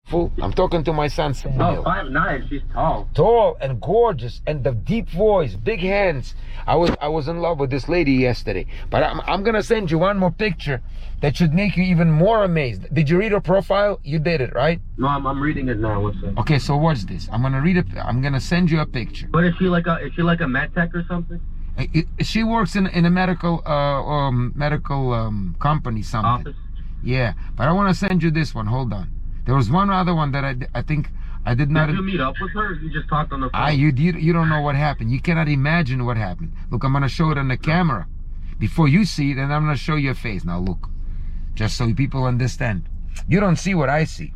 Fool. I'm talking to my son Samuel. Oh, 5'9", she's tall. Tall and gorgeous, and the deep voice, big hands. I was in love with this lady yesterday. But I'm gonna send you one more picture that should make you even more amazed. Did you read her profile? You did it, right? No, I'm reading it now. What's it? Okay, so watch this. I'm gonna read it. I'm gonna send you a picture. But is she like a med tech or something? She works in a medical company, something. Office? Yeah, but I want to send you this one. Hold on. There was one other one that I think I did not. Did you meet up with her? You just talked on the phone. You don't know what happened. You cannot imagine what happened. Look, I'm gonna show it on the camera before you see it, and I'm gonna show you a face. Now look, just so people understand. You don't see what I see.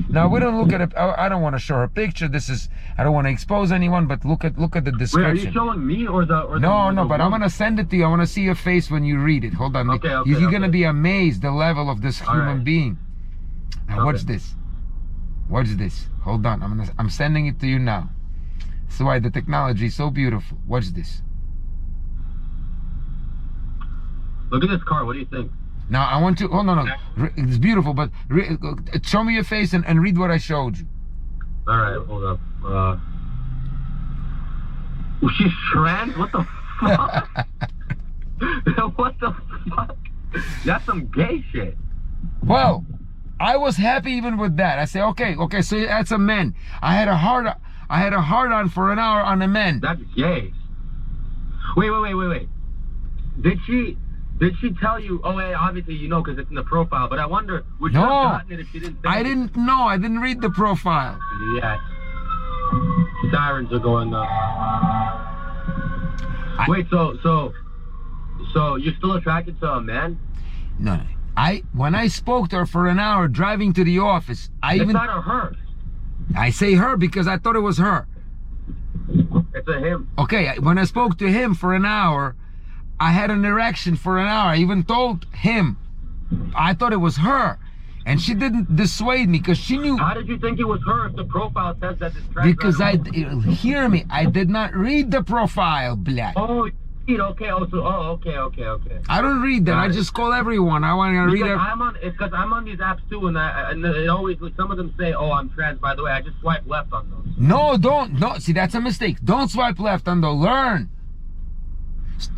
Now we don't look at it. I don't want to show her picture. I don't want to expose anyone. But look at the description. Wait, are you showing me or the? No. But I'm gonna send it to you. I want to see your face when you read it. Hold on. Okay. You're gonna be amazed the level of this human being. Now watch this. Watch this. Hold on. I'm sending it to you now. That's why the technology is so beautiful. Watch this. Look at this car. What do you think? Now I want you. Oh no. It's beautiful, but show me your face and read what I showed you. All right, hold up. She's trans? What the fuck? What the fuck? That's some gay shit. Well, I was happy even with that. I say, okay, so that's a man. I had a hard on for an hour on a man. That's gay. Wait. Did she tell you? Oh, yeah, obviously you know because it's in the profile. But I wonder, would you have gotten it if she didn't say I didn't know. I didn't read the profile. Yes. Sirens are going up. Wait, so you're still attracted to a man? No. When I spoke to her for an hour driving to the office, It's not a her. I say her because I thought it was her. It's a him. Okay, when I spoke to him for an hour, I had an erection for an hour. I even told him I thought it was her, and she didn't dissuade me because she knew. How did you think it was her if the profile says that it's trans? Because hear me, I did not read the profile, blad. Oh, okay. Okay. I don't read that. I just call everyone. I want to read it. Because I'm on these apps too, and it always, some of them say, "Oh, I'm trans." By the way, I just swipe left on those. No, don't. No, see, that's a mistake. Don't swipe left on those. Learn.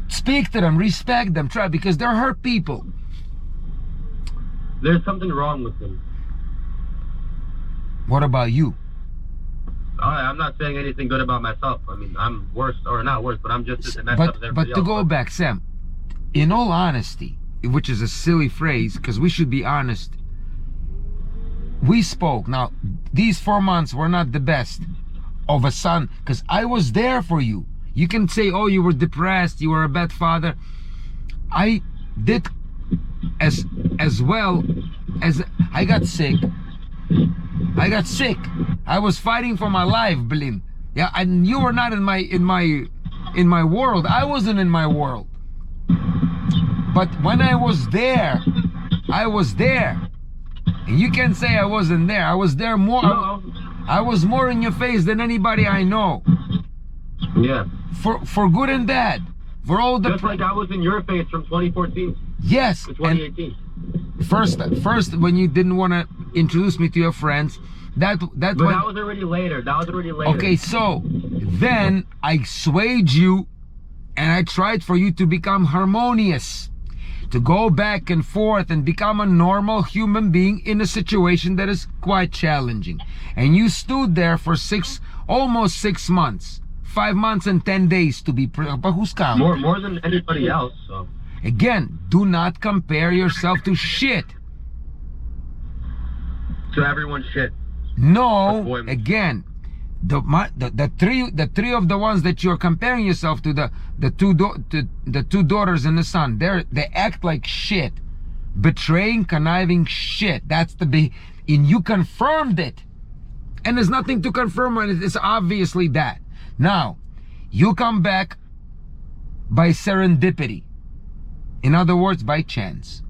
Speak to them, respect them, try, because they're hurt people. There's something wrong with them. What about you? I'm not saying anything good about myself. I mean, I'm worse, or not worse, but I'm just as messed up as everybody else. But to go back, Sam, in all honesty, which is a silly phrase, because we should be honest, we spoke. Now, these 4 months were not the best of a son, because I was there for you. You can say, oh, you were depressed, you were a bad father. I did as well as I got sick. I was fighting for my life, Blin. Yeah, and you were not in my world. I wasn't in my world. But when I was there, I was there. And you can say I wasn't there. I was there more. No. I was more in your face than anybody I know. Yeah. For good and bad. For all the just like I was in your face from 2014. Yes. To 2018. And first when you didn't want to introduce me to your friends, that was already later. Okay, so then I swayed you and I tried for you to become harmonious, to go back and forth and become a normal human being in a situation that is quite challenging. And you stood there for almost 6 months. 5 months and 10 days to be but who's counting? More than anybody else. So. Again, do not compare yourself to shit. To everyone's shit. No, again, the three of the ones that you're comparing yourself to, the two daughters and the son, they act like shit, betraying, conniving shit. That's and you confirmed it, and there's nothing to confirm on it. It's obviously that. Now, you come back by serendipity. In other words, by chance.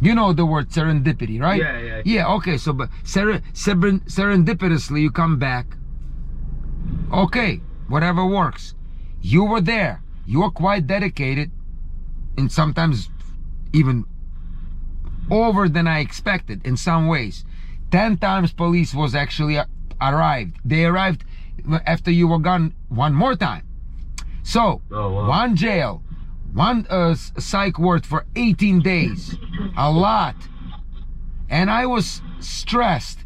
You know the word serendipity, right? Yeah. Yeah, okay, so but serendipitously you come back. Okay, whatever works. You were there. You were quite dedicated, and sometimes even over than I expected in some ways. 10 times police was actually arrived. They arrived after you were gone one more time. So, one jail, one psych ward for 18 days. A lot. And I was stressed.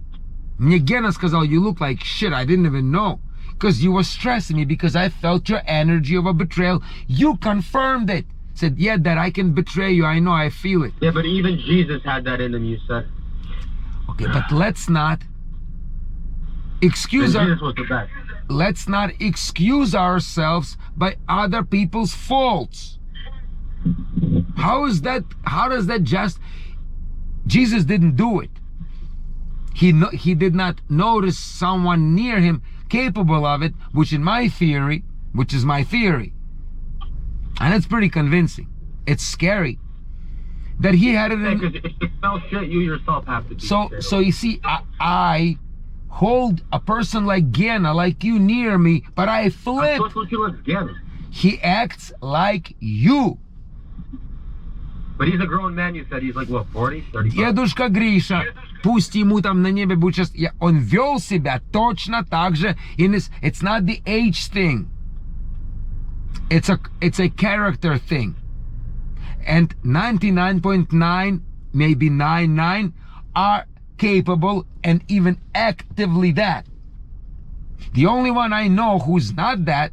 Мне Гена сказал, you look like shit. I didn't even know. Because you were stressing me, because I felt your energy of a betrayal. You confirmed it. Said, yeah, that I can betray you. I know, I feel it. Yeah, but even Jesus had that in him, you said. Okay, but let's not excuse Jesus was the best. Let's not excuse ourselves by other people's faults. How does that just... Jesus didn't do it. He did not notice someone near him capable of it, which is my theory, and it's pretty convincing. It's scary that he had it in... Because if you smell shit, you yourself have to be So you see, I hold a person like Gena, like you, near me, but I flip. He acts like you. But he's a grown man, you said. He's like, what, 40, 35? Дедушка Гриша, пусть ему там на небе будет сейчас... Он вел себя точно так же. It's not the age thing. It's a character thing. And 99.9, maybe 99, are capable and even actively that. The only one I know who's not that,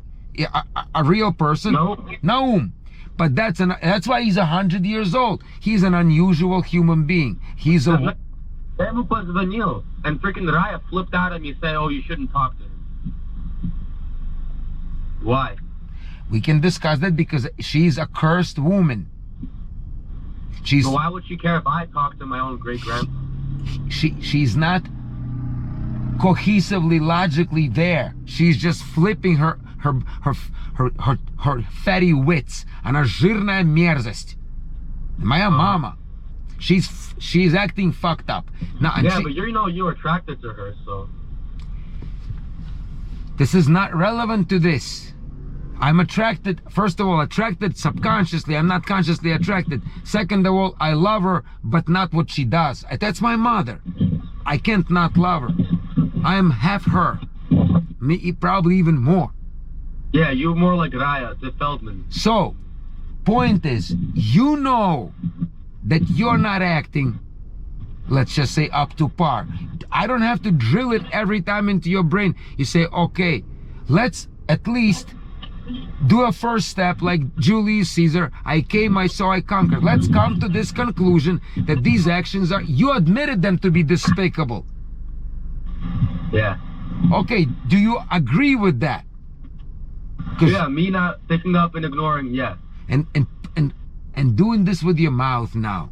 a real person, Naum. But that's why he's 100 years old. He's an unusual human being. He's a... and freaking Raya flipped out at me and said, oh, you shouldn't talk to him. Why? We can discuss that because she's a cursed woman. So why would she care if I talk to my own great-grandson? She's not cohesively, logically there. She's just flipping her fatty wits. Она жирная мерзость. Моя мама. She's acting fucked up. Now, yeah, but you're attracted to her, so... This is not relevant to this. I'm attracted, first of all, attracted subconsciously. I'm not consciously attracted. Second of all, I love her, but not what she does. That's my mother. I can't not love her. I am half her. Me, probably even more. Yeah, you're more like Raya, the Feldman. So, point is, you know that you're not acting, let's just say, up to par. I don't have to drill it every time into your brain. You say, okay, let's at least do a first step like Julius Caesar. I came, I saw, I conquered. Let's come to this conclusion that these actions are, you admitted them to be despicable. Yeah. Okay, do you agree with that? Yeah, me not picking up and ignoring, yeah. And doing this with your mouth now.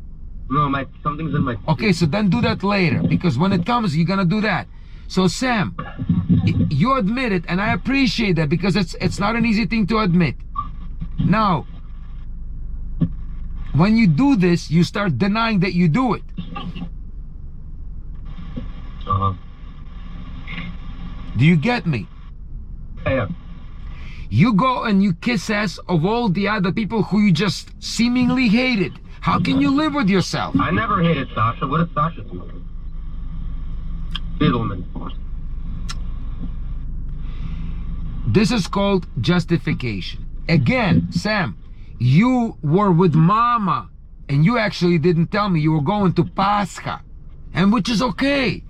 No, something's in my... Okay, so then do that later, because when it comes, you're gonna do that. So Sam, you admit it, and I appreciate that, because it's not an easy thing to admit. Now, when you do this, you start denying that you do it. Do you get me? Yeah. You go and you kiss ass of all the other people who you just seemingly hated. How can you live with yourself? I never hated Sasha. What did Sasha do? Fiddleman. This is called justification. Again, Sam, you were with Mama, and you actually didn't tell me you were going to Pascha, and which is okay.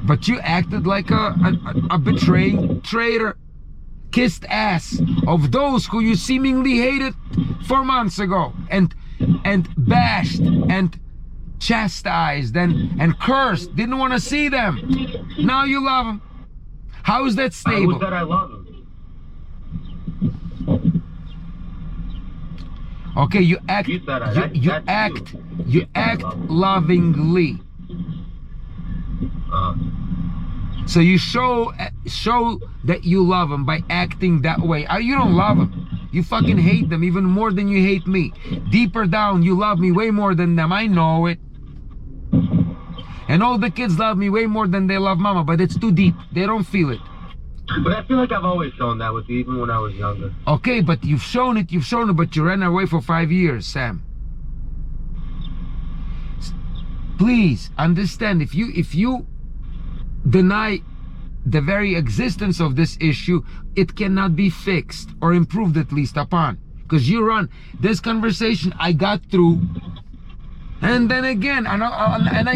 But you acted like a betraying traitor. Kissed ass of those who you seemingly hated 4 months ago, and bashed and chastised and cursed, didn't want to see them. Now you love them. How is that stable? Who said I love them? Okay, you act lovingly. So you show that you love them by acting that way. You don't love them. You fucking hate them even more than you hate me. Deeper down, you love me way more than them. I know it. And all the kids love me way more than they love Mama, but it's too deep. They don't feel it. But I feel like I've always shown that with you, even when I was younger. Okay, but you've shown it, but you ran away for 5 years, Sam. Please understand, if you deny the very existence of this issue, it cannot be fixed or improved, at least upon. Because you run this conversation, I got through, and then again,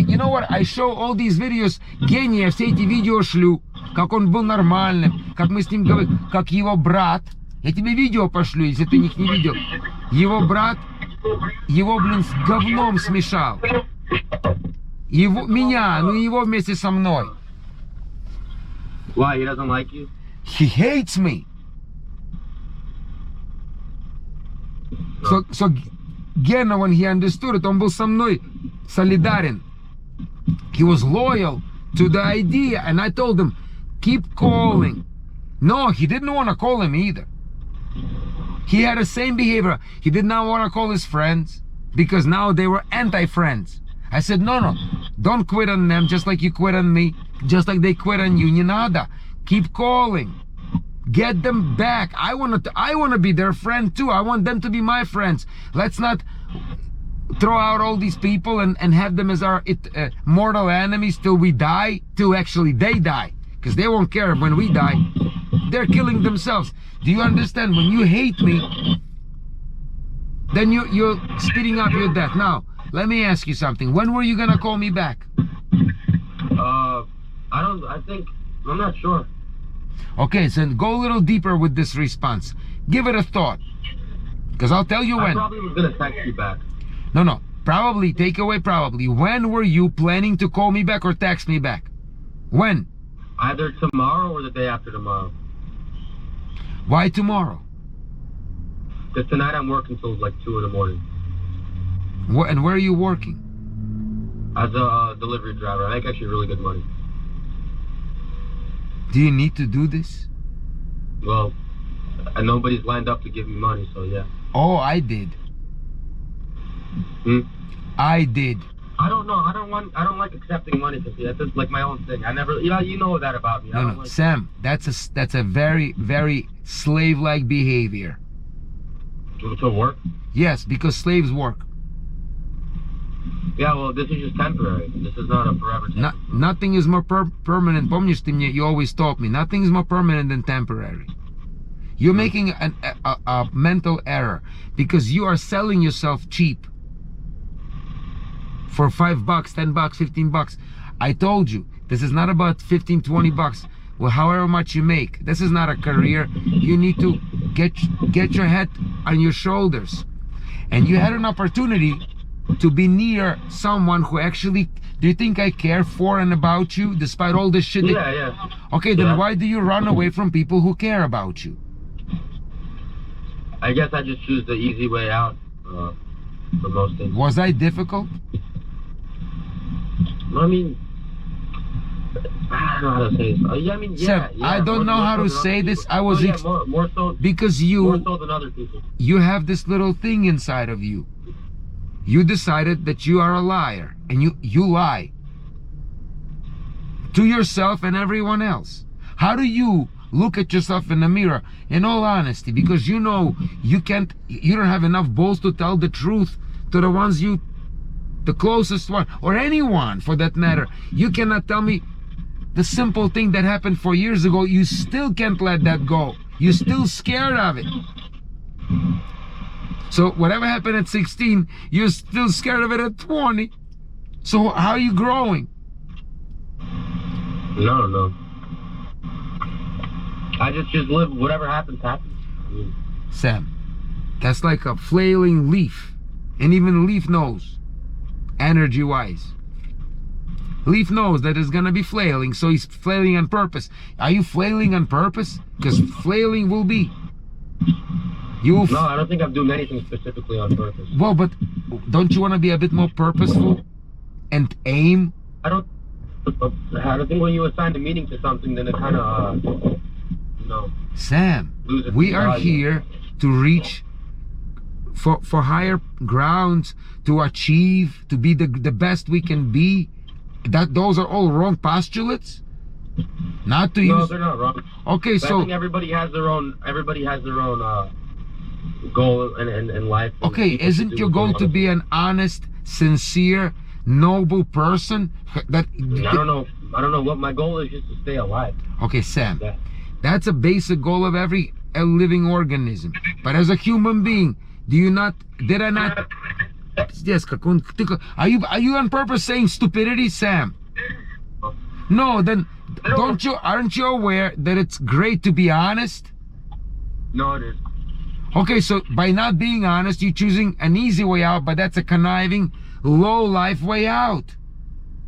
you know what, I show all these videos, гений, я все эти видео шлю, как он был нормальным, как мы с ним говорим, как его брат, я тебе видео пошлю, если ты их не видел, его брат, его, блин, с говном смешал, его, меня, ну его вместе со мной. Why, he doesn't like you? He hates me. So Гена, when he understood it, он был со мной солидарен. He was loyal to the idea, and I told him, keep calling. No, he didn't want to call him either. He had the same behavior. He did not want to call his friends because now they were anti-friends. I said, no, don't quit on them just like you quit on me, just like they quit on you. Не надо. Keep calling. Get them back. I want to be their friend too. I want them to be my friends. Let's not throw out all these people and have them as our mortal enemies till we die, till actually they die. Because they won't care when we die. They're killing themselves. Do you understand? When you hate me, then you're speeding up your death. Now, let me ask you something. When were you gonna call me back? I'm not sure. Okay, so go a little deeper with this response. Give it a thought. Because I'll tell you when. I probably was gonna text you back. No. Probably, take away probably. When were you planning to call me back or text me back? When? Either tomorrow or the day after tomorrow. Why tomorrow? Because tonight I'm working till like 2 in the morning. And where are you working? As a delivery driver. I make actually really good money. Do you need to do this? Well, and nobody's lined up to give me money, so yeah. Oh, I did. I did. I don't know. I don't like accepting money to see. That's just like my own thing. I never, you know that about me. No, Sam, that's a very, very slave-like behavior. To work? Yes, because slaves work. Yeah, well, this is just temporary. This is not a forever thing. Nothing is more permanent. Помнишь, ты мне, you always taught me, nothing is more permanent than temporary. You're making a mental error because you are selling yourself cheap. For $5, $10, $15. I told you, this is not about 15, 20 bucks. Well, however much you make. This is not a career. You need to get your head on your shoulders. And you had an opportunity to be near someone who actually, do you think I care for and about you despite all this shit? Yeah. Okay, then why do you run away from people who care about you? I guess I just choose the easy way out for most things. Was I difficult? I mean, I don't know how to say this. Sam, I don't know how to say this. I was more so because more so than other people. You have this little thing inside of you. You decided that you are a liar, and you lie to yourself and everyone else. How do you look at yourself in the mirror in all honesty? Because you know you don't have enough balls to tell the truth to the ones the closest one, or anyone for that matter. You cannot tell me the simple thing that happened 4 years ago. You still can't let that go. You're still scared of it. So whatever happened at 16, you're still scared of it at 20. So how are you growing? No. I just live. Whatever happens, happens. Sam, that's like a flailing leaf. And even leaf knows. Energy-wise, leaf knows that it's gonna be flailing, so he's flailing on purpose. Are you flailing on purpose? Because flailing will be. No, I don't think I'm doing anything specifically on purpose. Well, but don't you want to be a bit more purposeful and aim? I don't think when you assign a meaning to something, then it kind of, Sam, we are here to reach for higher grounds, to achieve, to be the best we can be. Those are all wrong postulates. Not to use. No, they're not wrong. Okay, but so I think everybody has their own goal in life. Okay, isn't your goal to be an honest, sincere, noble person that I don't know what my goal is, just to stay alive. Okay, Sam, that's a basic goal of every living organism. But as a human being, did I not are you on purpose saying stupidity, Sam? No, then aren't you aware that it's great to be honest? No, it is. Okay, so by not being honest, you're choosing an easy way out, but that's a conniving, low-life way out.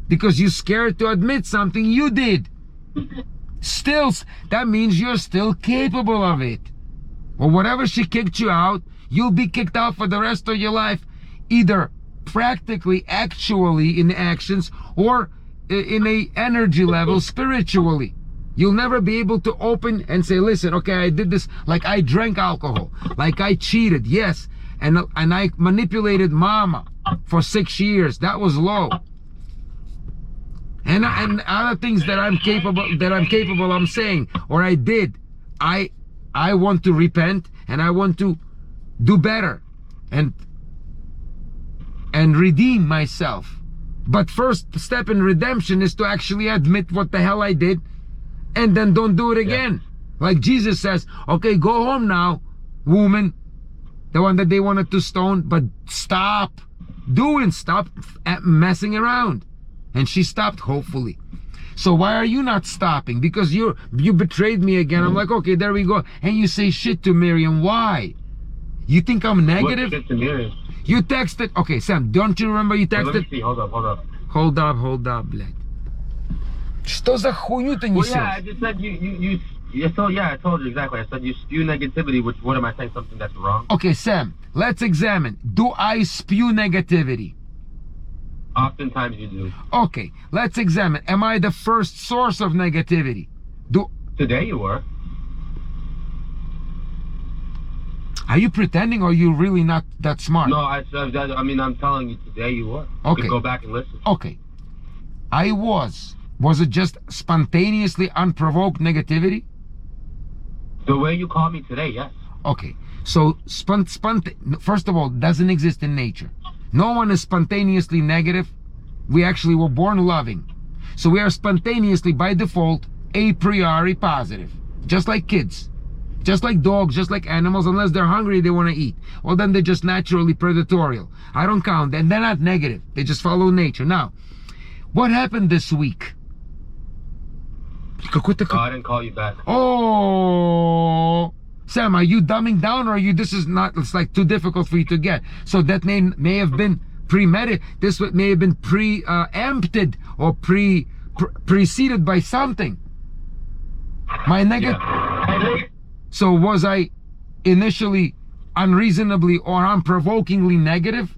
Because you're scared to admit something you did. Still, that means you're still capable of it. Or whatever she kicked you out, you'll be kicked out for the rest of your life, either practically, actually in actions, or in a energy level spiritually. You'll never be able to open and say, listen, okay, I did this, like I drank alcohol, like I cheated, yes, and I manipulated mama for 6 years. That was low. And other things that I'm capable I'm saying, or I did. I want to repent, and I want to do better and redeem myself. But first step in redemption is to actually admit what the hell I did, and then don't do it again. Like Jesus says, okay, go home now, woman, the one that they wanted to stone, but stop messing around. And she stopped, hopefully. So why are you not stopping? Because you betrayed me again. I'm like, okay, there we go. And you say shit to Miriam. Why? You think I'm negative? What shit to Miriam? You texted. Okay, Sam, don't you remember you texted? Let me see. Hold up. Hold up, блядь. Что за хуйню ты несешь? Well, yeah, I just said you. So yeah, I told you exactly. I said you spew negativity. What am I saying? Something that's wrong? Okay, Sam, let's examine. Do I spew negativity? Oftentimes you do. Okay, let's examine. Am I the first source of negativity? Today you were. Are you pretending, or are you really not that smart? No, I mean, I'm telling you, today you were. Okay. You can go back and listen. Okay. I was. Was it just spontaneously unprovoked negativity? The way you called me today, yes. Okay. So, first of all, doesn't exist in nature. No one is spontaneously negative. We actually were born loving. So we are spontaneously, by default, a priori positive. Just like kids. Just like dogs, just like animals, unless they're hungry, they want to eat. Well, then they're just naturally predatorial. I don't count. And they're not negative. They just follow nature. Now, what happened this week? Oh, I didn't call you back. Oh, Sam, are you dumbing down, or are you? This is not. It's like too difficult for you to get. So that may have been premeditated. This may have been preempted or preceded by something. My negative. Yeah. So was I initially unreasonably or unprovokingly negative?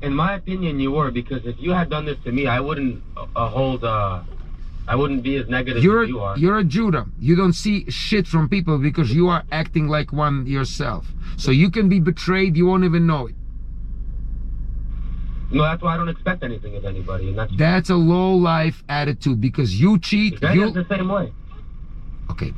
In my opinion, you were, because if you had done this to me, I wouldn't I wouldn't be as negative as you are. You're a Judah. You don't see shit from people because you are acting like one yourself. So you can be betrayed, you won't even know it. No, that's why I don't expect anything of anybody. And that's a low life attitude, because you cheat. You're the same way. Okay.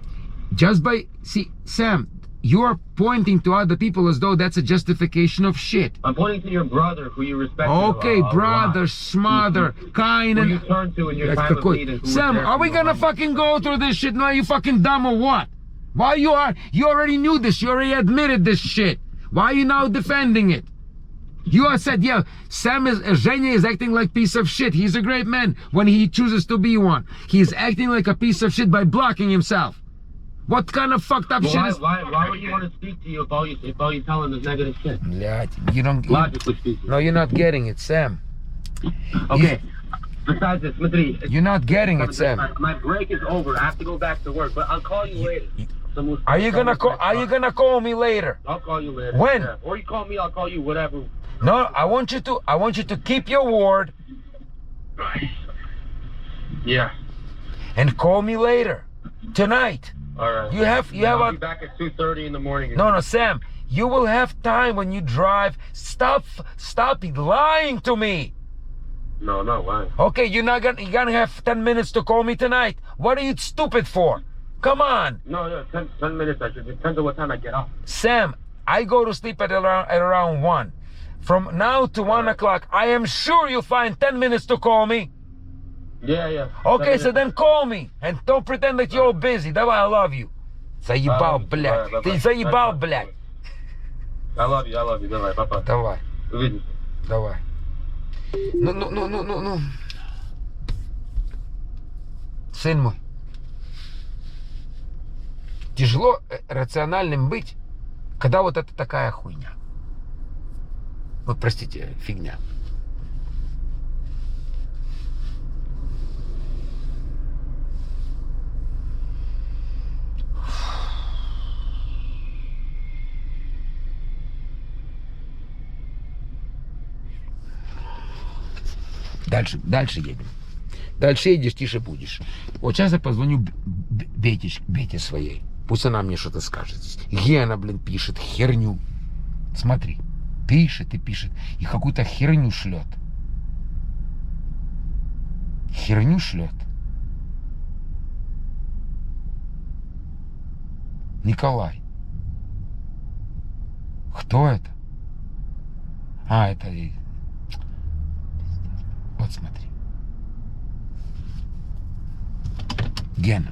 Just by, see, Sam, you're pointing to other people as though that's a justification of shit. I'm pointing to your brother, who you respect. Okay, brother, smother, kind, and who you turn to in your time of need. And Sam, are we gonna fucking go through this shit? No, are you fucking dumb or what? Why you already knew this. You already admitted this shit. Why are you now defending it? You have said, yeah, Zhenya is acting like piece of shit. He's a great man when he chooses to be one. He's acting like a piece of shit by blocking himself. What kind of fucked up shit is... Why would you want to speak to you if all you tell him is negative shit? Yeah, you don't... Logically speaking. No, you're not getting it, Sam. Okay. Besides this, Madri, you're not getting it, Sam. My break is over. I have to go back to work, but I'll call you later. Are you gonna call me later? I'll call you later. When? Yeah. Or you call me, I'll call you, whatever. No, I want you to keep your word. Yeah. And call me later. Tonight. All right. I'll be back at 2:30 in the morning. No, Sam. You will have time when you drive. Stop lying to me. No, not lying. Okay, you're gonna have 10 minutes to call me tonight. What are you stupid for? Come on. No, 10 minutes. It depends on what time I get up. Sam, I go to sleep at around 1. from now to 1 o'clock, I am sure you'll find 10 minutes to call me. Yeah. Okay, so then call me. And don't pretend that you're busy. Давай, I love you. Заебал, блядь. Ты заебал, блядь. I love you. Давай, папа. Давай. Увидимся. Давай. Ну. Сын мой. Тяжело рациональным быть, когда вот это такая хуйня. Вот, простите, фигня. Дальше едем. Дальше едешь, тише будешь. Вот сейчас я позвоню Бете своей. Пусть она мне что-то скажет здесь. Гена, блин, пишет херню. Смотри. Пишет и пишет. И какую-то херню шлет. Херню шлет. Николай. Кто это? А, это... Вот смотри. Гена.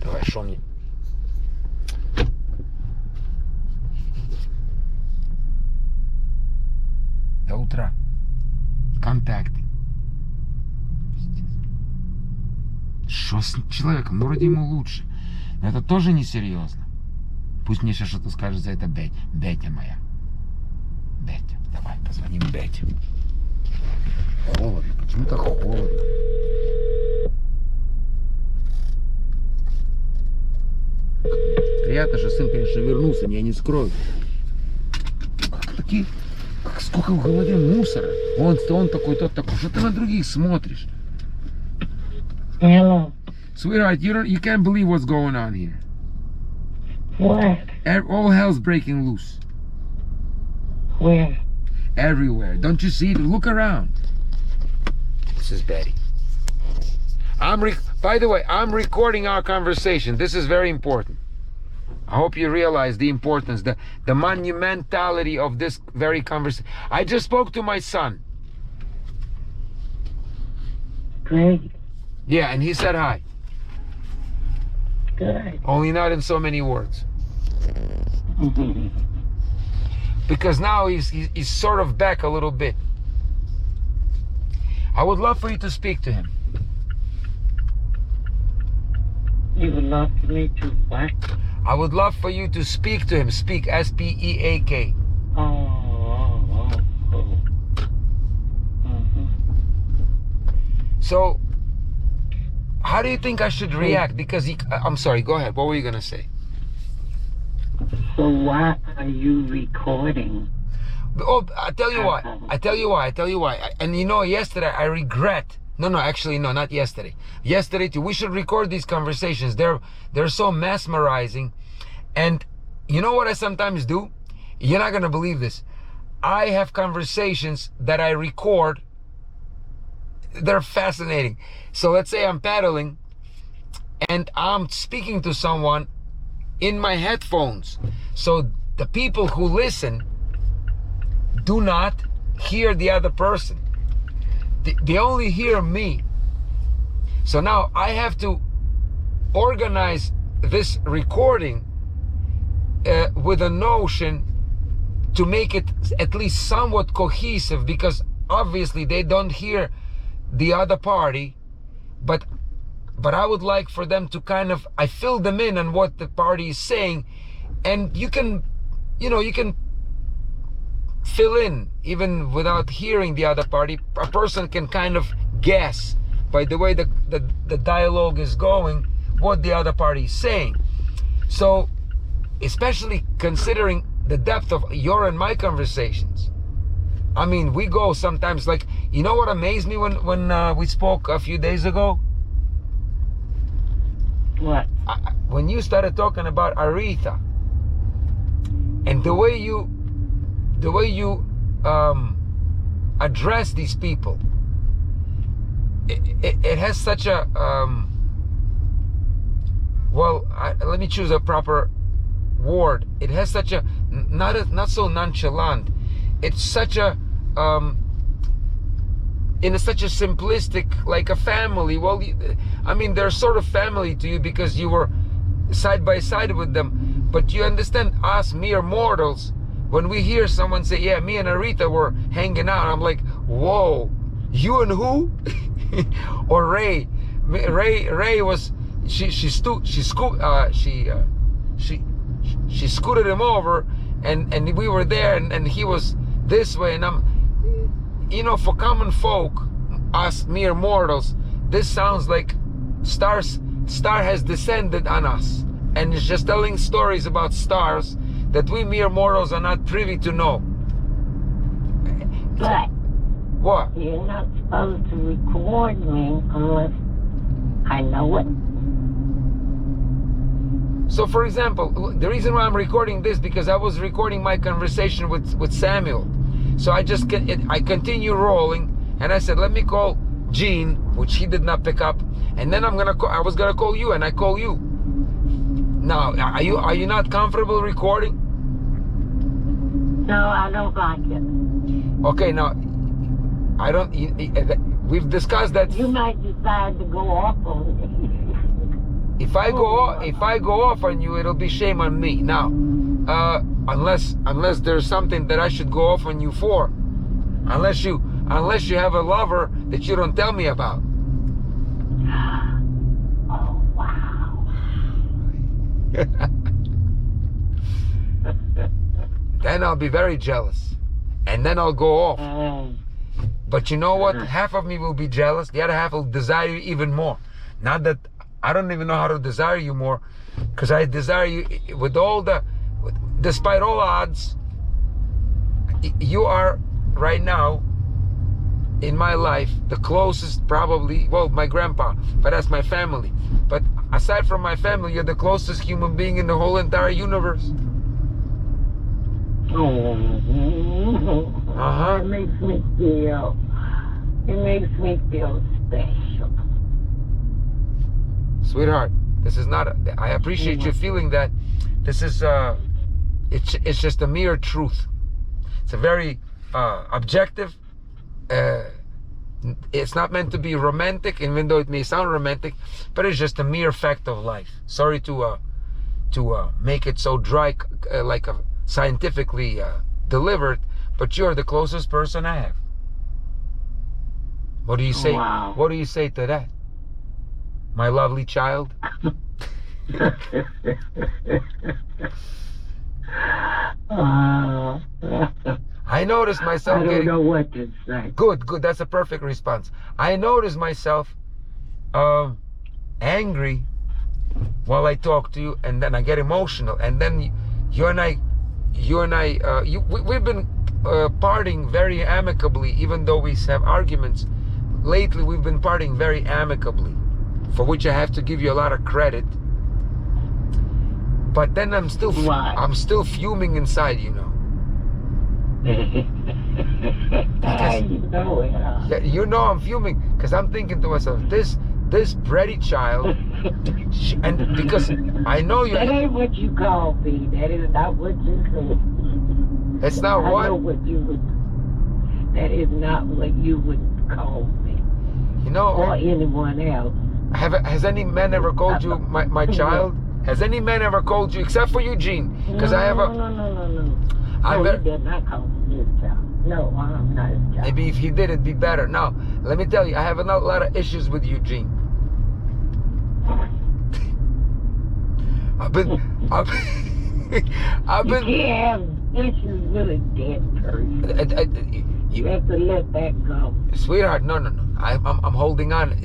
Давай, шо мне? До утра. Контакты. Что с человеком? Ну, вроде ему лучше. Но это тоже несерьезно. Пусть мне сейчас что-то скажет за это Бетя моя. Бетя. Давай, позвоним Бете. Холодно. Почему-то холодно. Приятно, что сын, конечно, вернулся, я не скрою. Сколько в голове мусора. Он такой, тот такой. Что ты на других смотришь? Hello. Sweetheart, you can't believe what's going on here. What? All hell's breaking loose. Where? Everywhere. Don't you see it? Look around. This is Betty. By the way, I'm recording our conversation. This is very important. I hope you realize the importance, the monumentality of this very conversation. I just spoke to my son. Great. Yeah, and he said hi. Good. Only not in so many words. Because now he's sort of back a little bit. I would love for you to speak to him. You would love for me to what? I would love for you to speak to him. Speak, S-P-E-A-K. Oh. Mm-hmm. So, how do you think I should react? Because I'm sorry, go ahead. What were you going to say? So why are you recording? Oh, I tell you why. And you know, yesterday I regret. No, actually, no, not yesterday. Yesterday too. We should record these conversations. They're so mesmerizing. And you know what I sometimes do? You're not going to believe this. I have conversations that I record. They're fascinating. So let's say I'm paddling and I'm speaking to someone in my headphones. So the people who listen do not hear the other person. They only hear me. So now I have to organize this recording with a notion to make it at least somewhat cohesive, because obviously they don't hear the other party, but I would like for them to kind of, I fill them in on what the party is saying, and you can fill in even without hearing the other party. A person can kind of guess by the way the dialogue is going what the other party is saying. So especially considering the depth of your and my conversations, I mean, we go sometimes, like, you know what amazed me when we spoke a few days ago? What? When you started talking about Aretha and the way you address these people, it has such a let me choose a proper word. It has such a not so nonchalant. It's such a such a simplistic, like a family. Well, I mean, they're sort of family to you because you were side by side with them. But you understand, us mere mortals, when we hear someone say, "Yeah, me and Arita were hanging out," I'm like, "Whoa, you and who?" Or Ray was she scooted him over, and we were there, and he was this way, and I'm, you know, for common folk, us mere mortals, this sounds like star has descended on us, and it's just telling stories about stars that we mere mortals are not privy to know. But What? you're not supposed to record me unless I know it. So, for example, the reason why I'm recording this, because I was recording my conversation with Samuel. So I continue rolling, and I said, let me call Gene, which he did not pick up, and then I was gonna call you, and I call you. Now, are you not comfortable recording? No, I don't like it. Okay, now I don't. We've discussed that. You might decide to go off on me. If I go off on you, it'll be shame on me. Now, unless there's something that I should go off on you for, unless you have a lover that you don't tell me about. Oh, wow. Then I'll be very jealous, and then I'll go off. But you know what? Half of me will be jealous. The other half will desire you even more. Not that I don't even know how to desire you more, because I desire you despite all odds. You are right now in my life the closest, probably, well, my grandpa, but that's my family. But aside from my family, you're the closest human being in the whole entire universe. It makes me feel special. Sweetheart, this is not I appreciate you feeling that. This is it's just a mere truth. It's a very objective, it's not meant to be romantic, even though it may sound romantic, but it's just a mere fact of life. Sorry to make it so dry, like scientifically delivered, but you're the closest person I have. What do you say? Wow. What do you say to that, my lovely child? I noticed myself I don't know what to say. Good. That's a perfect response. I noticed myself angry while I talk to you, and then I get emotional, and then we've been parting very amicably, even though we have arguments. Lately, we've been parting very amicably, for which I have to give you a lot of credit. But then I'm still fuming inside, you know. Because, you know I'm fuming, because I'm thinking to myself, this bratty child, and because I know you. That ain't what you call me. That is not what you say. It's not what? I know what you would. That is not what you would call me. You know. Or anyone else. Has any man ever called you my child? Has any man ever called you, except for Eugene? Because I have a. No. He did not call me his child. No, I'm not his child. Maybe if he did, it'd be better. Now, let me tell you, I have a lot of issues with Eugene. I've been. You can't have issues with a dead person. You have to let that go. Sweetheart, no. I'm holding on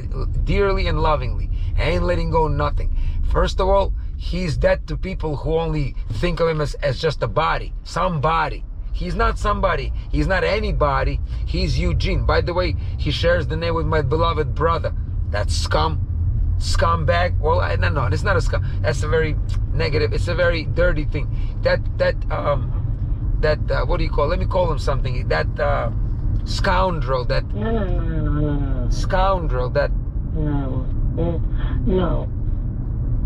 dearly and lovingly. I ain't letting go nothing. First of all, he's dead to people who only think of him as just a body. Somebody. He's not somebody. He's not anybody. He's Eugene. By the way, he shares the name with my beloved brother. That scumbag. Well, no, it's not a scum. That's a very negative. It's a very dirty thing. That what do you call? Let me call him something. That scoundrel. That No. scoundrel. That.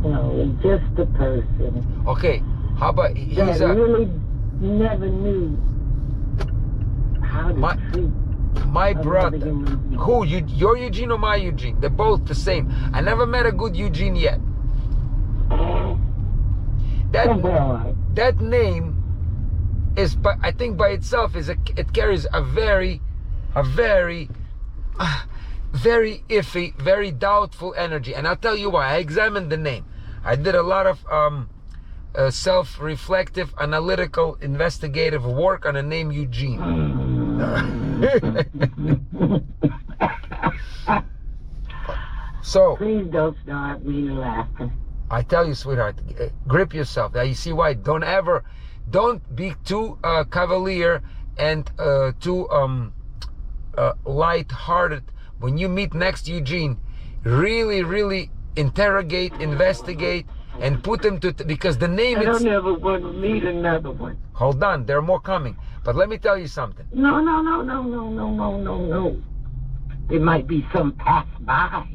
No, it's just a person. Okay. How about he's that really never knew how to treat my brother. human Who? Your Eugene or my Eugene? They're both the same. I never met a good Eugene yet. That name is, I think by itself it carries a very iffy, very doubtful energy. And I'll tell you why. I examined the name. I did a lot of self-reflective, analytical, investigative work on the name Eugene. So please don't start me laughing. I tell you, sweetheart, grip yourself. Now you see why. Don't be too cavalier and too light-hearted when you meet next Eugene. Really interrogate, investigate, and put them to, because the name is... I don't ever want to meet another one. Hold on, there are more coming. But let me tell you something. No. There might be some pass by.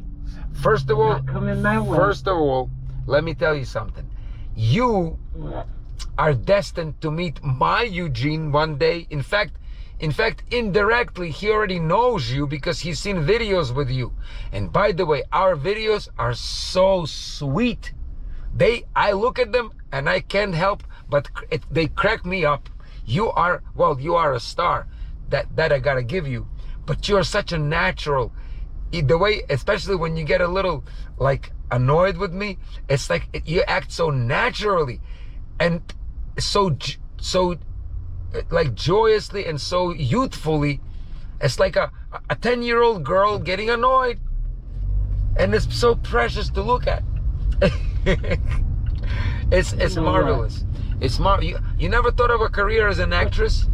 First of all, coming my way. First of all, let me tell you something. You are destined to meet my Eugene one day. In fact, indirectly, he already knows you because he's seen videos with you. And by the way, our videos are so sweet. I look at them and I can't help but they crack me up. You are a star. That I gotta give you. But you're such a natural. The way, especially when you get a little like annoyed with me, it's like you act so naturally and so like joyously and so youthfully. It's like a 10-year-old girl getting annoyed, and it's so precious to look at. It's marvelous. It's you never thought of a career as an actress?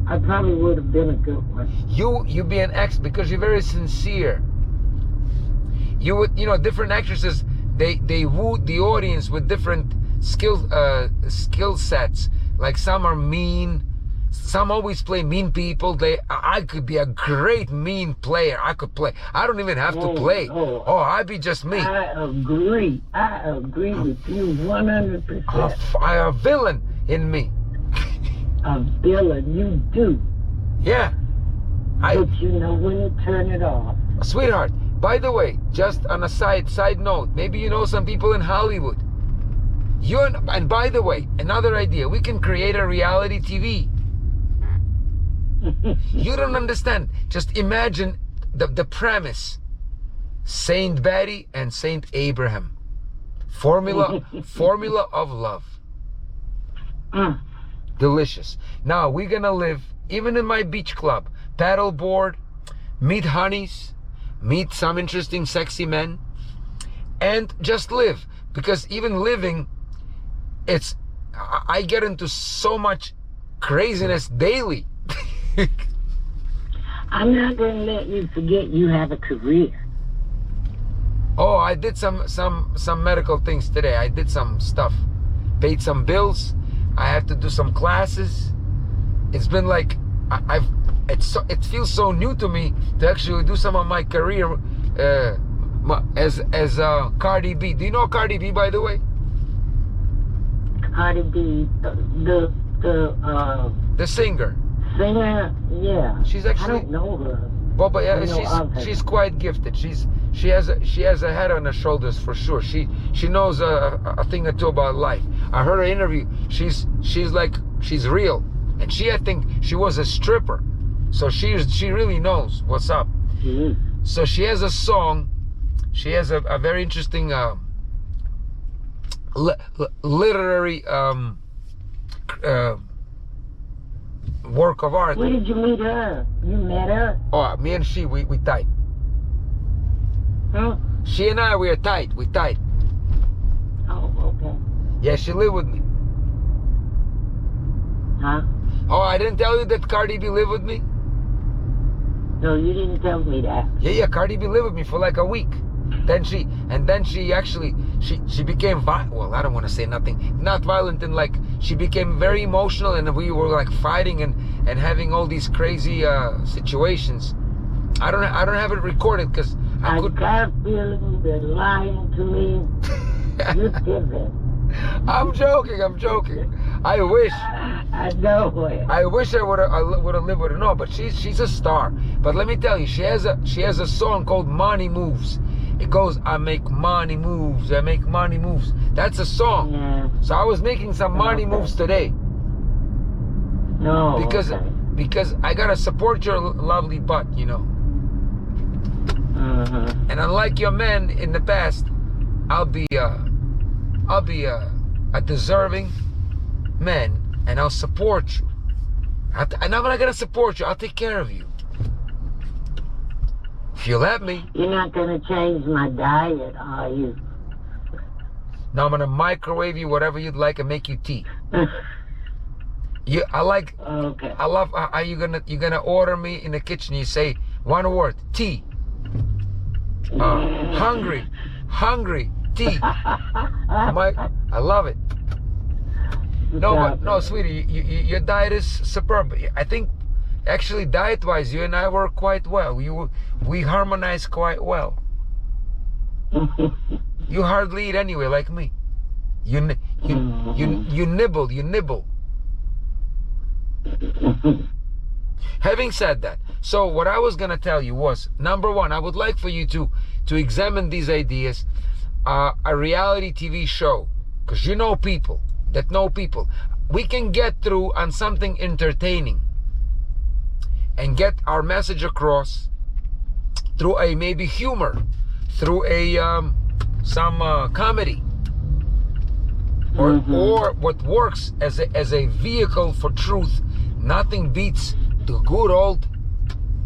I probably would have been a good one. You be an ex because you're very sincere. You would, different actresses, they woo the audience with different skill sets. Like some are mean, some always play mean people. I could be a great mean player. I could play. I don't even have to play. I'd be just me. I agree with you 100%. A villain in me. A villain, you do. Yeah. But you know when to turn it off. Sweetheart, by the way, just on a side note, maybe you know some people in Hollywood. And by the way, another idea, we can create a reality TV. You don't understand. Just imagine the premise. Saint Betty and Saint Abraham. Formula of love. Delicious. Now we're gonna live, even in my beach club, paddleboard, meet honeys, meet some interesting sexy men, and just live. Because even living, I get into so much craziness daily. I'm not gonna let you forget you have a career. Oh, I did some medical things today. I did some stuff, paid some bills. I have to do some classes. It's been like it feels so new to me to actually do some of my career as Cardi B. Do you know Cardi B, by the way? Cardi B, the singer. Singer, yeah. She's actually. I don't know her. Well, but yeah, she's quite gifted. She has a head on her shoulders for sure. She knows a thing or two about life. I heard her interview. She's real, and I think she was a stripper, so she really knows what's up. Mm-hmm. So she has a song. She has a very interesting literary work of art. Where did you meet her? You met her? Oh, me and she, we tight. Huh? She and I, we are tight. We tight. Oh, okay. Yeah, she lived with me. Huh? Oh, I didn't tell you that Cardi B lived with me? No, you didn't tell me that. Yeah, Cardi B lived with me for like a week. Then she became well, I don't want to say nothing, not violent, and like she became very emotional, and we were like fighting and having all these crazy situations. I don't have it recorded because I got a feeling they're lying to me. You're kidding. I'm joking. I wish. I know it. I wish I would have lived with her. No, but she's a star. But let me tell you, she has a song called Money Moves. It goes, I make money moves. I make money moves. That's a song. Yeah. So I was making some money moves today. No. Because I gotta support your lovely butt, you know. And unlike your men in the past, I'll be a deserving man, and I'll support you. And I'm not gonna support you. I'll take care of you. If you let me. You're not gonna change my diet, are you? No, I'm gonna microwave you whatever you'd like and make you tea. I like. Okay. I love. Are you gonna order me in the kitchen? You say one word, tea. Hungry, tea. I love it. No, sweetie, your diet is superb. I think, actually, diet-wise, you and I work quite well. We harmonize quite well. You hardly eat anyway, like me. You nibble. Having said that, so what I was gonna tell you was, number one, I would like for you to examine these ideas. A reality TV show, because you know people that know people. We can get through on something entertaining and get our message across through a maybe humor, through a some comedy, or what works as a vehicle for truth. Nothing beats the good old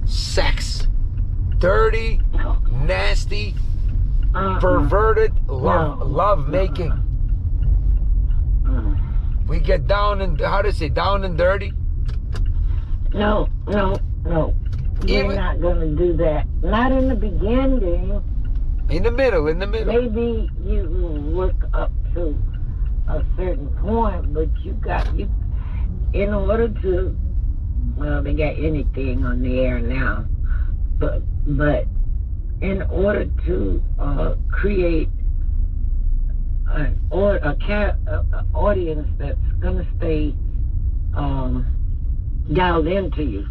sex, dirty, nasty, perverted love making. We get down and down and dirty. No. You're not gonna do that. Not in the beginning. In the middle. Maybe you work up to a certain point, but you in order to, well, they got anything on the air now, but in order to create an audience that's gonna stay dialed into you.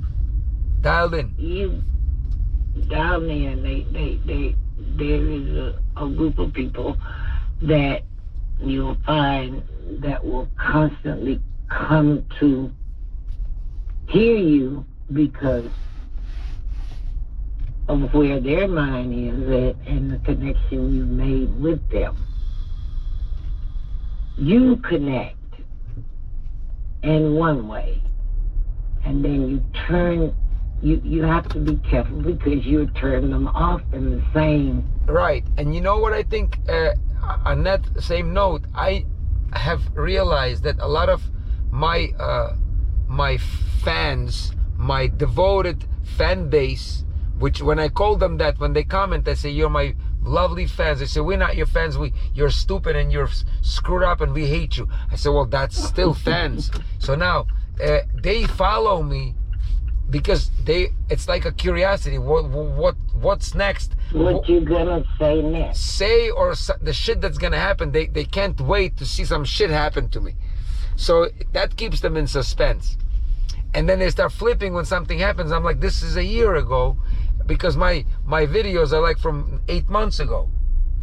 Dialed in. You dialed in. There is a group of people that you'll find that will constantly come to hear you because of where their mind is at and the connection you made with them. You connect in one way, and then you turn. You have to be careful because you turn them off in the same. Right, and you know what I think? On that same note, I have realized that a lot of my my fans, my devoted fan base, which when I call them that, when they comment, I say, you're my lovely fans. They say, we're not your fans, you're stupid and you're screwed up and we hate you. I say, well, that's still fans. So now they follow me because it's like a curiosity. What's next? What you gonna say next? Say or the shit that's gonna happen. They can't wait to see some shit happen to me. So that keeps them in suspense. And then they start flipping when something happens. I'm like, this is a year ago, because my videos are like from 8 months ago.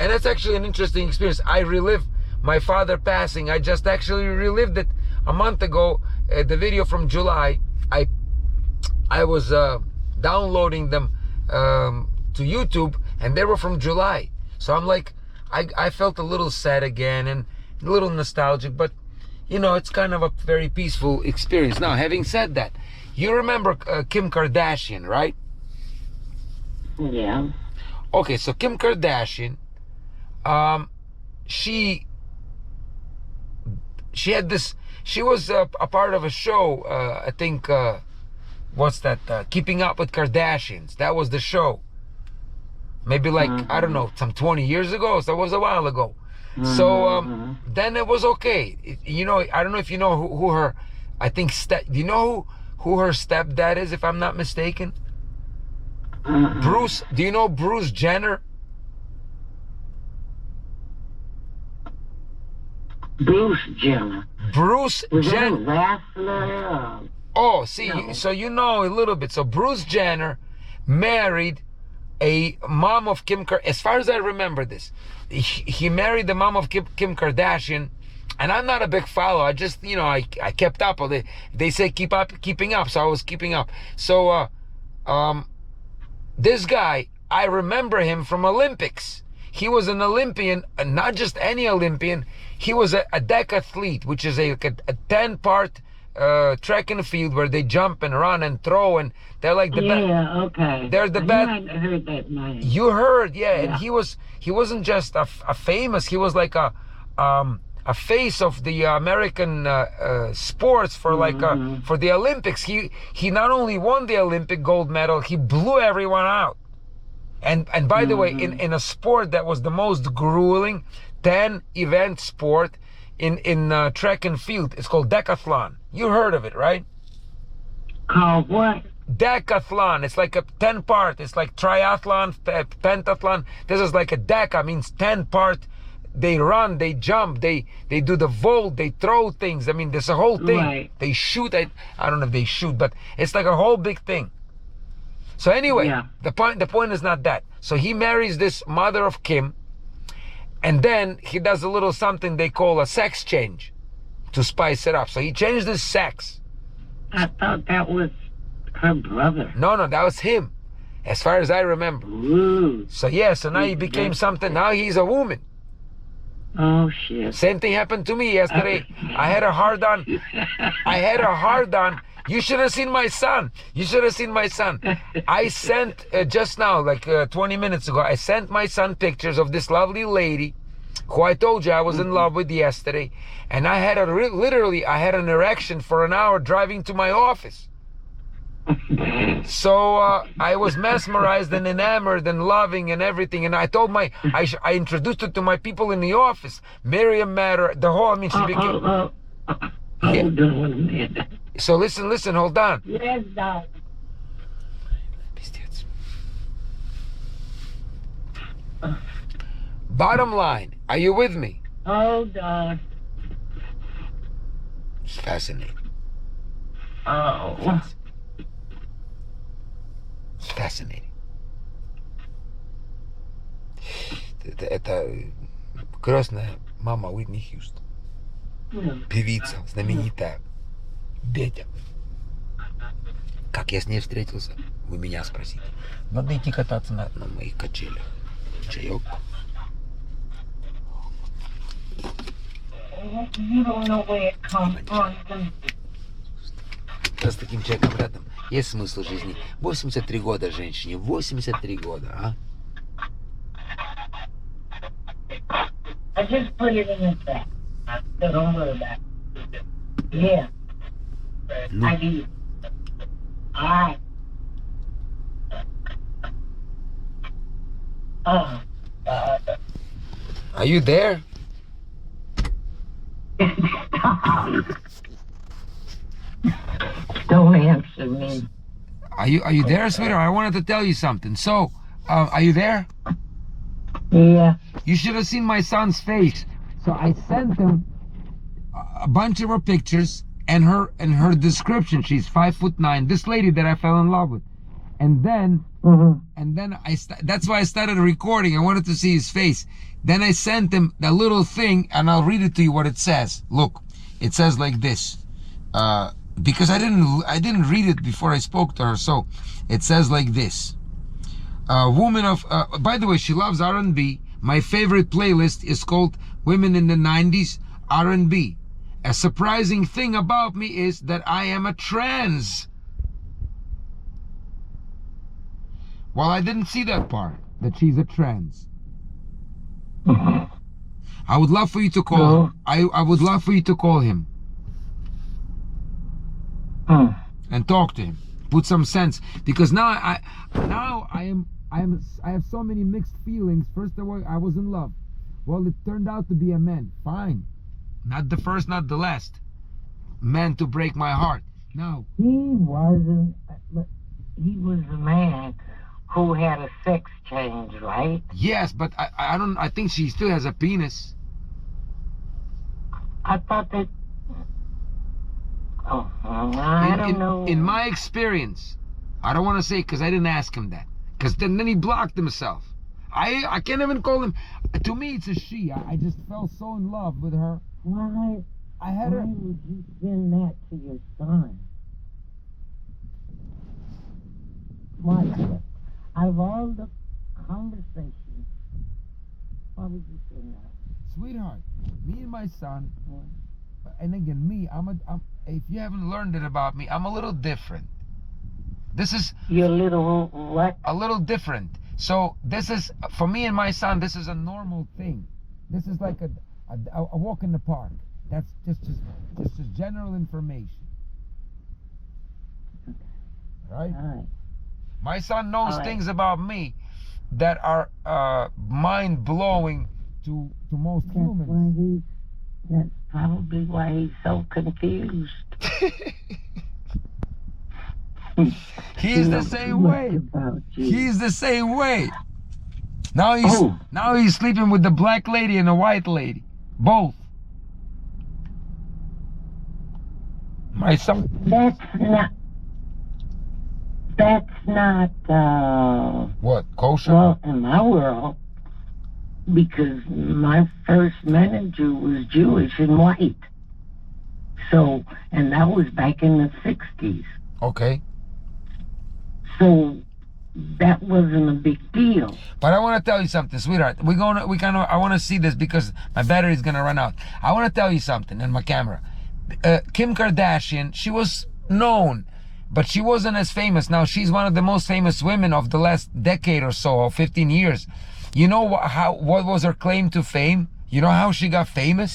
And that's actually an interesting experience. I relive my father passing. I just actually relived it a month ago. The video from July, I was downloading them to YouTube, and they were from July. So I'm like, I felt a little sad again and a little nostalgic, but you know, it's kind of a very peaceful experience. Now, having said that, you remember Kim Kardashian, right? Yeah. Okay, so Kim Kardashian, she had this, she was a part of a show, I think, what's that, Keeping Up with Kardashians. That was the show. Maybe like, I don't know, some 20 years ago, so it was a while ago. So then it was okay. You know, I don't know if you know who her, I think, do you know who her stepdad is, if I'm not mistaken? Bruce, do you know Bruce Jenner? Bruce Jenner. Bruce Was that a Jenner. wrestler? Oh, see, No. so you know a little bit. So Bruce Jenner married a mom of Kim Kardashian. As far as I remember this, he married the mom of Kim Kardashian. And I'm not a big follower. I just, I kept up. They say keeping up. So I was keeping up. So, this guy, I remember him from Olympics. He was an Olympian, not just any Olympian. He was a decathlete, which is a 10-part track and field where they jump and run and throw, and they're like the best. Yeah, okay. They're the best. I heard that name. You heard, yeah. And he wasn't just a famous. He was like a face of the American sports for for the Olympics. He not only won the Olympic gold medal, he blew everyone out. And by the way, in a sport that was the most grueling 10-event sport in track and field, it's called decathlon. You heard of it, right? Called what? Decathlon. It's like a 10-part. It's like triathlon, pentathlon. This is like a deca, means 10-part. They run, they jump, they do the vault, they throw things. I mean, there's a whole thing. Right. They shoot. I don't know if they shoot, but it's like a whole big thing. So anyway, the point is not that. So he marries this mother of Kim, and then he does a little something they call a sex change to spice it up. So he changed his sex. I thought that was her brother. No, that was him, as far as I remember. Ooh. So so now he became something. Now he's a woman. Oh, shit. Same thing happened to me yesterday. I had a hard on. You should have seen my son. I sent just now, like 20 minutes ago, I sent my son pictures of this lovely lady who I told you I was in love with yesterday. And I had literally an erection for an hour driving to my office. So I was mesmerized and enamored and loving and everything. And I told I introduced it to my people in the office. Miriam Matter, the whole, she became... Hold on a minute. So listen, hold on. Yes, dog. Bottom line, are you with me? Hold on. It's fascinating. Oh. It's fascinating. Это крестная мама Уитни Хьюстон. Певица, знаменитая. Бетя. Как я с ней встретился, вы меня спросите. Надо идти кататься на моих качелях. Чаек. You don't know where it comes from. С таким человеком рядом есть смысл жизни. 83 года женщине, 83 года, а? I just put it in his back. So don't worry about it. Yeah. Ну. I do. Alright. Oh, God. Are you there? Don't answer me. Are you there, sweetheart? I wanted to tell you something. So, are you there? Yeah. You should have seen my son's face. So I sent him a bunch of her pictures and her description. She's 5'9". This lady that I fell in love with, and then that's why I started recording. I wanted to see his face. Then I sent him that little thing, and I'll read it to you what it says. Look, it says like this. Because I didn't read it before I spoke to her. So it says like this. Woman of, by the way, she loves R&B. My favorite playlist is called Women in the 90s R&B. A surprising thing about me is that I am a trans. Well, I didn't see that part, that she's a trans. I would love for you to call him. I would love for you to call him. And talk to him. Put some sense. Because now I have so many mixed feelings. First of all, I was in love. Well, it turned out to be a man. Fine. Not the first, not the last. Man to break my heart. Now, He was a man who had a sex change, right? yes, but I think she still has a penis. I thought that. Oh, I don't know. In my experience, I don't want to say because I didn't ask him that. Because then he blocked himself. I can't even call him. To me, it's a she. I just fell so in love with her. Why? I had her. Why would you send that to your son? Why? Out of all the conversations, why would you send that? Sweetheart, me and my son, and again, me, if you haven't learned it about me, I'm a little different. This is... You're a little what? A little different. So this is, for me and my son, this is a normal thing. This is like a walk in the park. That's just general information. Right? All right. My son knows All right. things about me that are mind-blowing to most humans. That's probably why he's so confused. He's the same way. He's the same way. Now he's sleeping with the black lady and the white lady. Both. My son. That's not what, kosher? Well, in my world, because my first manager was Jewish and white. So, and that was back in the 60s. Okay. So that wasn't a big deal. But I want to tell you something, sweetheart. I want to see this because my battery is gonna run out. I want to tell you something in my camera. Kim Kardashian, she was known, but she wasn't as famous. Now she's one of the most famous women of the last decade or so, or 15 years. You know what was her claim to fame? You know how she got famous?